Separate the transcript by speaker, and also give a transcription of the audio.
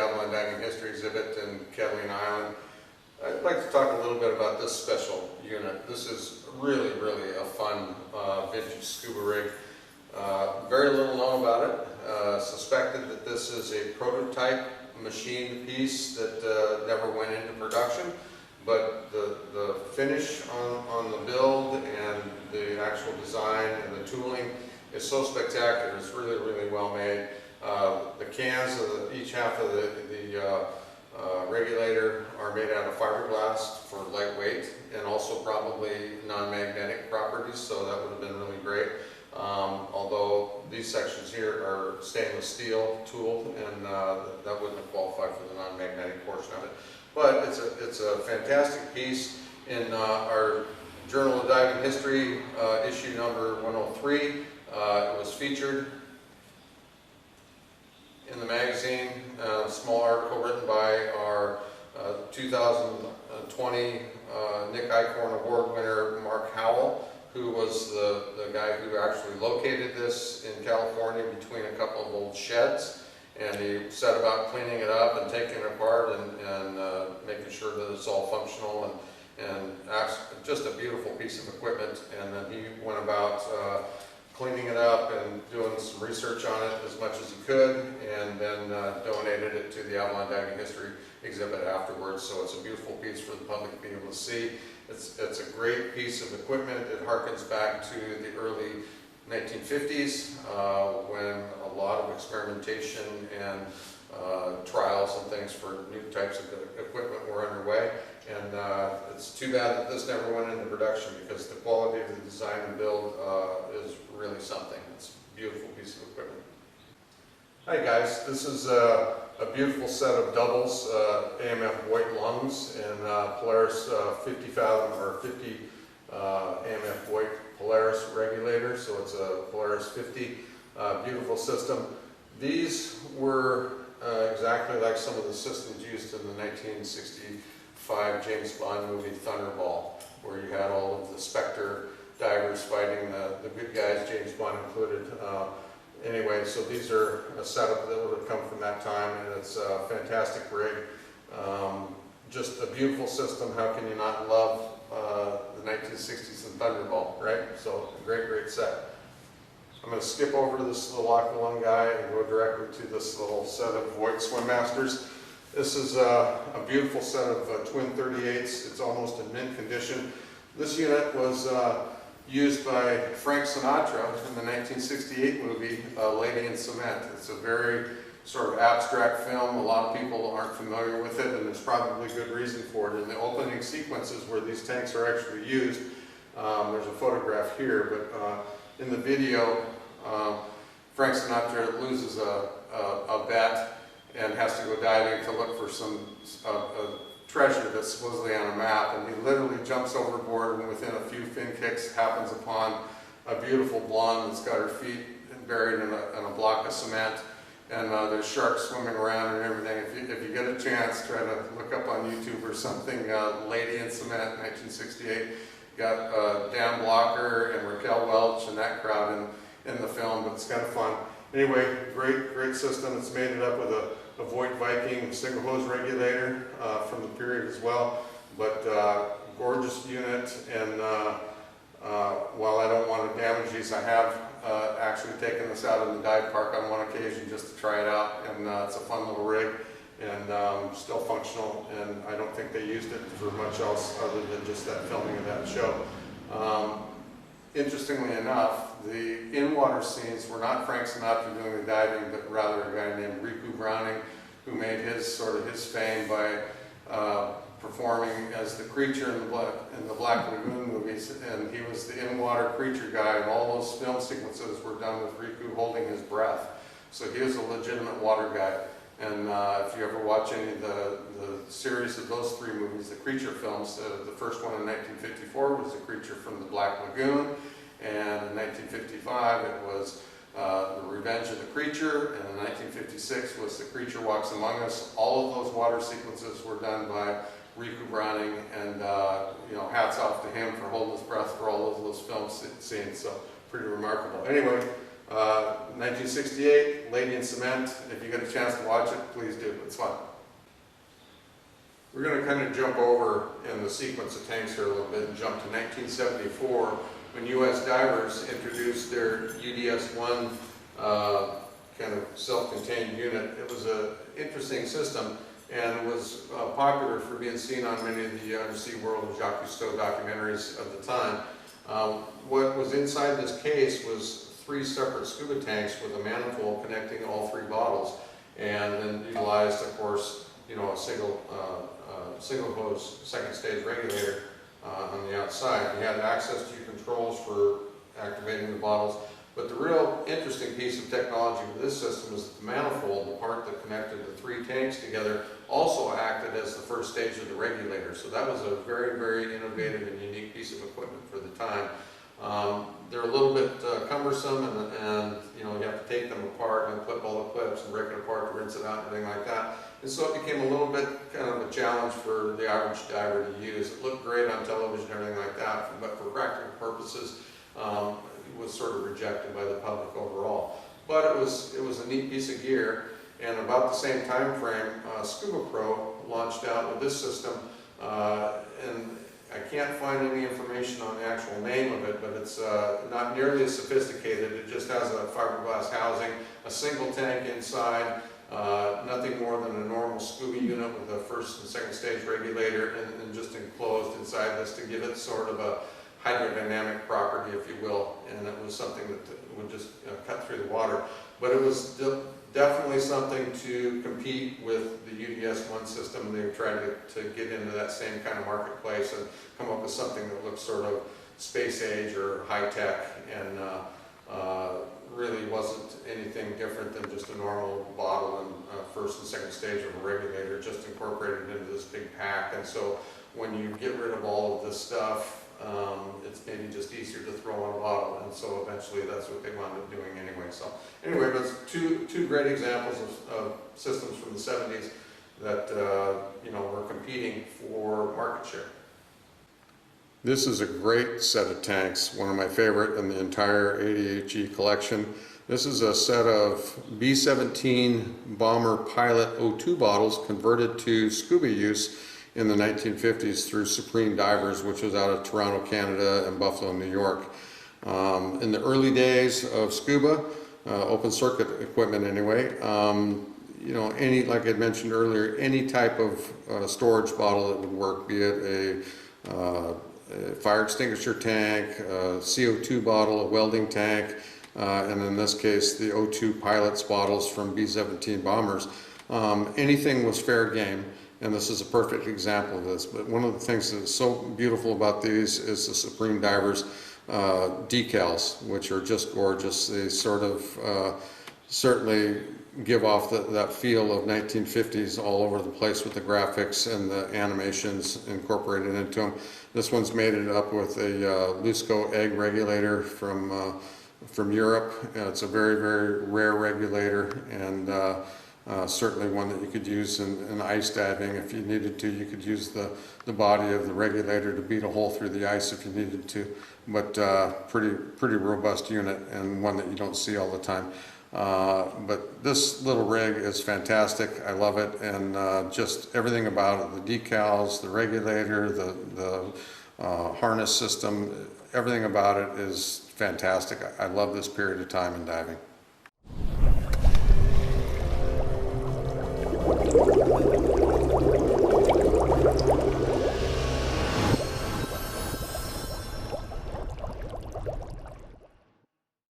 Speaker 1: Avalon Diving History exhibit in Catalina Island. I'd like to talk a little bit about this special unit. This is really a fun vintage scuba rig. Very little known about it. Suspected that this is a prototype machine piece that never went into production, but the finish on the build and the actual design and the tooling is so spectacular. It's really well made. The cans of each half of the regulator are made out of fiberglass for lightweight and also probably non-magnetic properties, so that would have been really great. Although these sections here are stainless steel tooled, and that wouldn't have qualified for the non-magnetic portion of it. But it's a fantastic piece. In our Journal of Diving History, issue number 103, it was featured in the magazine, a small article written by our 2020 Nick Eichhorn Award winner, Mark Howell, who was the guy who actually located this in California between a couple of old sheds. And he set about cleaning it up and taking it apart and making sure that it's all functional and just a beautiful piece of equipment. And then he went about cleaning it up and doing some research on it as much as he could, and then donated it to the Avalon Diving History exhibit afterwards. So it's a beautiful piece for the public to be able to see. It's a great piece of equipment. It harkens back to the early 1950s when a lot of experimentation and trials and things for new types of equipment were underway. And it's too bad that this never went into production, because the quality of the design and build is really something. It's a beautiful piece of equipment. Hi guys, this is a beautiful set of doubles, AMF Voigt lungs and Polaris 50 fathom or 50 AMF Voigt Polaris regulator. So it's a Polaris 50, beautiful system. These were exactly like some of the systems used in the 1965 James Bond movie Thunderball, where you had all of the Spectre divers fighting the good guys, James Bond included. Anyway, so these are a setup that would have come from that time, and it's a fantastic rig. Just a beautiful system. How can you not love the 1960s and Thunderball, right? So a great set. I'm going to skip over this little Aqualung guy and go directly to this little set of Voigt Swim Masters. This is a beautiful set of twin 38s. It's almost in mint condition. This unit was used by Frank Sinatra in the 1968 movie Lady in Cement. It's a very sort of abstract film. A lot of people aren't familiar with it, and there's probably good reason for it. In the opening sequences where these tanks are actually used, there's a photograph here, but in the video, Frank Sinatra loses a bet and has to go diving to look for some treasure that's supposedly on a map, and he literally jumps overboard, and within a few fin kicks happens upon a beautiful blonde that's got her feet buried in a block of cement, and there's sharks swimming around and everything. If you get a chance, try to look up on YouTube or something, Lady in Cement, 1968. Got Dan Blocker and Raquel Welch and that crowd in the film, but it's kind of fun. Anyway, great system. It's made it up with a Voigt Viking single hose regulator from the period as well, but gorgeous unit. And while I don't want to damage these, I have actually taken this out in the dive park on one occasion just to try it out, and it's a fun little rig and still functional, and I don't think they used it for much else other than just that filming of that show. Interestingly enough, the in-water scenes were not Frank Sinatra doing the diving, but rather a guy named Riku Browning, who made his fame by performing as the creature in the Black Lagoon movies, and he was the in-water creature guy, and all those film sequences were done with Riku holding his breath. So he was a legitimate water guy. And if you ever watch any of the series of those three movies, the creature films, the first one in 1954 was the creature from the Black Lagoon, and in 1955 it was the Revenge of the Creature, and in 1956 was The Creature Walks Among Us. All of those water sequences were done by Riku Browning, and you know, hats off to him for holding his breath for all of those film scenes. So pretty remarkable. Anyway, 1968, Lady in Cement. If you get a chance to watch it, please do. It's fun. We're going to kind of jump over in the sequence of tanks here a little bit and jump to 1974 when U.S. divers introduced their UDS-1 kind of self-contained unit. It was an interesting system and was popular for being seen on many of the Undersea World and Jacques Cousteau documentaries of the time. What was inside this case was 3 separate scuba tanks with a manifold connecting all 3 bottles, and then utilized, of course, you know, a single hose second stage regulator on the outside. You had access to your controls for activating the bottles, but the real interesting piece of technology with this system is that the manifold, the part that connected the 3 tanks together, also acted as the first stage of the regulator. So that was a very, very innovative and unique piece of equipment for the time. They're a little bit cumbersome, and you know, you have to take them apart and clip all the clips and break it apart to rinse it out and everything like that. And so it became a little bit kind of a challenge for the average diver to use. It looked great on television and everything like that, but for practical purposes, it was sort of rejected by the public overall. But it was a neat piece of gear, and about the same time frame, Scuba Pro launched out with this system, and I can't find any information on the actual name of it, but it's not nearly as sophisticated. It just has a fiberglass housing, a single tank inside, nothing more than a normal scuba unit with a first and second stage regulator, and just enclosed inside this to give it sort of a hydrodynamic property, if you will, and it was something that would just cut through the water. But it was definitely something to compete with the UDS-1 system. They tried to get into that same kind of marketplace and come up with something that looked sort of space age or high tech, and really wasn't anything different than just a normal bottle and first and second stage of a regulator, just incorporated into this big pack. And so when you get rid of all of this stuff, it's maybe just easier to throw on a bottle, and so eventually that's what they wound up doing anyway. So anyway, that's two great examples of systems from the 70s that you know, were competing for market share. This is a great set of tanks, one of my favorite in the entire ADHE collection. This is a set of B-17 bomber pilot O2 bottles converted to scuba use in the 1950s through Supreme Divers, which was out of Toronto, Canada, and Buffalo, New York. In the early days of scuba, open circuit equipment anyway, you know, like I mentioned earlier, any type of storage bottle that would work, be it a fire extinguisher tank, a CO2 bottle, a welding tank, and in this case the O2 pilots bottles from B-17 bombers. Anything was fair game. And this is a perfect example of this. But one of the things that is so beautiful about these is the Supreme Divers decals, which are just gorgeous. They sort of certainly give off that feel of 1950s all over the place with the graphics and the animations incorporated into them. This one's made it up with a Lusco egg regulator from Europe. It's a very, very rare regulator, and certainly one that you could use in ice diving. If you needed to, you could use the body of the regulator to beat a hole through the ice if you needed to. But pretty robust unit, and one that you don't see all the time. But this little rig is fantastic. I love it, and just everything about it, the decals, the regulator, the harness system, everything about it is fantastic. I love this period of time in diving.